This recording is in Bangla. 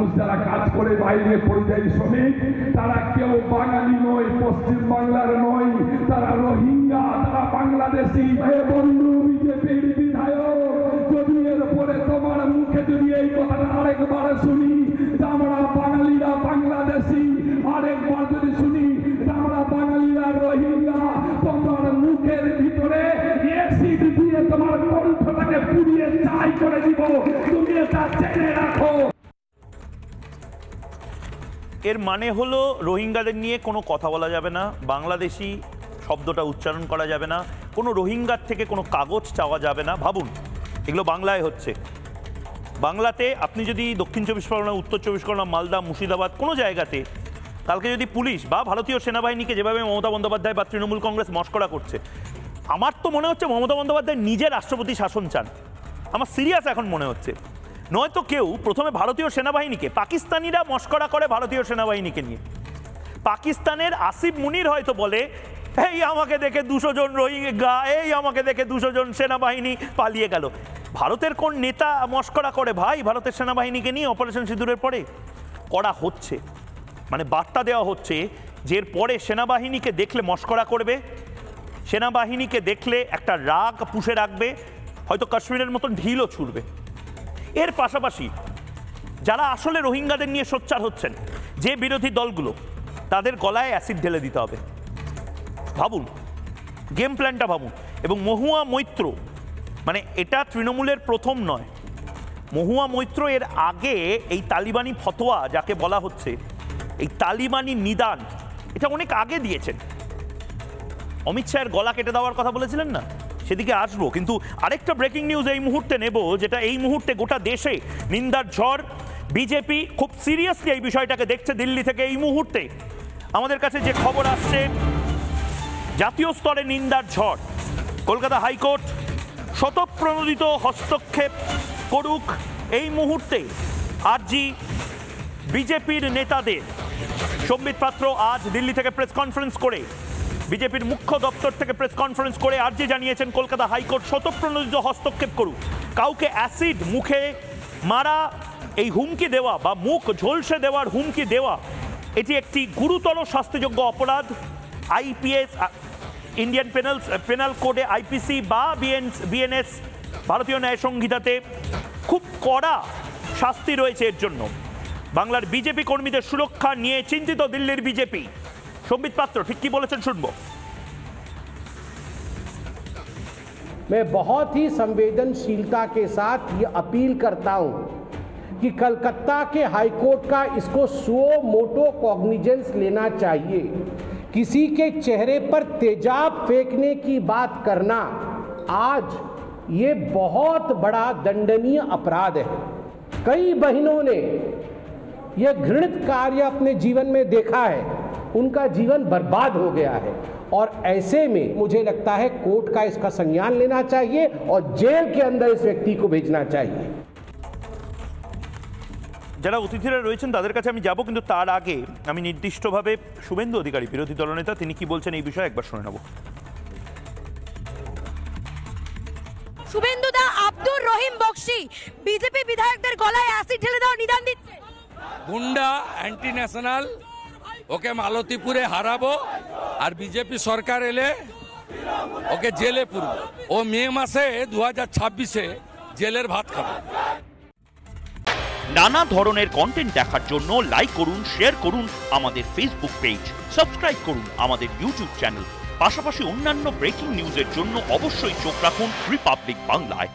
মানুষ যারা কাজ করে বাইরে পরিযায়ী শ্রমিক, তারা কেউ বাঙালি নয়, পশ্চিম বাংলার নয়, তারা রোহিঙ্গা, তারা বাংলাদেশি। বন্ধু বিজেপির বিধায়ক, যদি এর পরে তোমার মুখে যদি এই কথাটা আরেকবার শুনি আমরা বাঙালিরা বাংলাদেশি, আরেকবার যদি শুনি আমরা বাঙালিরা রোহিঙ্গা, তোমার মুখের ভিতরে অ্যাসিড দিয়ে তোমার কণ্ঠটাকে পুড়িয়ে ছাই করে দিব, তুমি এটা জেনে রাখো। এর মানে হলো রোহিঙ্গাদের নিয়ে কোনো কথা বলা যাবে না, বাংলাদেশি শব্দটা উচ্চারণ করা যাবে না, কোনো রোহিঙ্গার থেকে কোনো কাগজ চাওয়া যাবে না। ভাবুন, এগুলো বাংলায় হচ্ছে। বাংলাতে আপনি যদি দক্ষিণ চব্বিশ পরগনা, উত্তর চব্বিশ পরগনা, মালদা, মুর্শিদাবাদ কোনো জায়গাতে কালকে যদি পুলিশ বা ভারতীয় সেনাবাহিনীকে যেভাবে মমতা বন্দ্যোপাধ্যায় বা তৃণমূল কংগ্রেস মস্করা করছে, আমার তো মনে হচ্ছে মমতা বন্দ্যোপাধ্যায় নিজের রাষ্ট্রপতি শাসন চান। আমার সিরিয়াস এখন মনে হচ্ছে। নয়তো কেউ প্রথমে ভারতীয় সেনাবাহিনীকে, পাকিস্তানিরা মস্করা করে ভারতীয় সেনাবাহিনীকে নিয়ে। পাকিস্তানের আসিফ মুনির হয়তো বলে, এই আমাকে দেখে 200 জন রোহিঙ্গা, এই আমাকে দেখে 200 জন সেনাবাহিনী পালিয়ে গেল। ভারতের কোন নেতা মস্করা করে ভাই ভারতের সেনাবাহিনীকে নিয়ে অপারেশন সিঁদুরের পরে? করা হচ্ছে, মানে বার্তা দেওয়া হচ্ছে যে এর পরে সেনাবাহিনীকে দেখলে মস্করা করবে, সেনাবাহিনীকে দেখলে একটা রাগ পুষে রাখবে, হয়তো কাশ্মীরের মতন ঢিলও ছুড়বে। এর পাশাপাশি যারা আসলে রোহিঙ্গাদের নিয়ে সোচ্চার হচ্ছেন, যে বিরোধী দলগুলো, তাদের গলায় অ্যাসিড ঢেলে দিতে হবে। ভাবুন, গেম প্ল্যানটা ভাবুন। এবং মহুয়া মৈত্র, মানে এটা তৃণমূলের প্রথম নয়, মহুয়া মৈত্র এর আগে এই তালিবানি ফতোয়া যাকে বলা হচ্ছে, এই তালিবানি নিদান, এটা অনেক আগে দিয়েছেন। অমিত শাহের গলা কেটে দেওয়ার কথা বলেছিলেন না, সেদিকে আসবো। কিন্তু আরেকটা ব্রেকিং নিউজ এই মুহূর্তে নেব, যেটা এই মুহূর্তে গোটা দেশে নিন্দার ঝড়। বিজেপি খুব সিরিয়াসলি এই বিষয়টাকে দেখছে। দিল্লি থেকে এই মুহূর্তে আমাদের কাছে যে খবর আসছে, জাতীয় স্তরে নিন্দার ঝড়। কলকাতা হাইকোর্ট স্বতঃপ্রণোদিত হস্তক্ষেপ করুক এই মুহূর্তে আরজি বিজেপির নেতাদের। সম্বিত পাত্র আজ দিল্লি থেকে প্রেস কনফারেন্স করে, বিজেপির মুখ্য দপ্তর থেকে প্রেস কনফারেন্স করে আরজি জানিয়েছেন কলকাতা হাইকোর্ট স্বতঃপ্রণোদিত হস্তক্ষেপ করুক। কাউকে অ্যাসিড মুখে মারা, এই হুমকি দেওয়া বা মুখ ঝলসে দেওয়ার হুমকি দেওয়া, এটি একটি গুরুতর শাস্তিযোগ্য অপরাধ। আইপিএস, ইন্ডিয়ান পেনাল কোডে, আইপিসি বা বিএনএস, ভারতীয় ন্যায় সংহিতাতে খুব কড়া শাস্তি রয়েছে এর জন্য। বাংলার বিজেপি কর্মীদের সুরক্ষা নিয়ে চিন্তিত দিল্লির বিজেপি। সম্বিত পাত্র ঠিক কি বলেছেন শুনবো। मैं बहुत ही संवेदनशीलता के साथ ये अपील करता हूं कि कलकत्ता के हाईकोर्ट का इसको सुओ मोटो कॉग्निजेंस लेना चाहिए। किसी के चेहरे पर तेजाब फेंकने की बात करना आज ये बहुत बड़ा दंडनीय अपराध है। कई बहनों ने यह घृणित कार्य अपने जीवन में देखा है, उनका जीवन बर्बाद हो गया है, और ऐसे में मुझे लगता है कोर्ट का इसका संज्ञान लेना चाहिए और जेल के अंदर इस व्यक्ति को भेजना चाहिए। যারা অতিথিরা রয়েছেন তাদের কাছে আমি যাব, কিন্তু তার আগে আমি নির্দিষ্টভাবে শুভেন্দু অধিকারী, বিরোধী দলনেতা, তিনি কি বলছেন এই বিষয়ে একবার শুনে নেব। শুভেন্দু দা, আব্দুর রহিম বক্সি বিজেপি বিধায়কদের গলায় অ্যাসিড ঢেলে দেওয়ার নিদান দিচ্ছে। গুন্ডা, অ্যান্টি ন্যাশনাল, ওকে মালতীপুরে হারাবো, আর বিজেপি সরকার এলে ওকে জেলে পুরবো। ও মে মাসে 2026-এ জেলের ভাত খাবে। নানা ধরনের কন্টেন্ট দেখার জন্য লাইক করুন, শেয়ার করুন আমাদের ফেসবুক পেজ, সাবস্ক্রাইব করুন আমাদের ইউটিউব চ্যানেল। পাশাপাশি অন্যান্য ব্রেকিং নিউজের জন্য অবশ্যই চোখ রাখুন রিপাবলিক বাংলায়।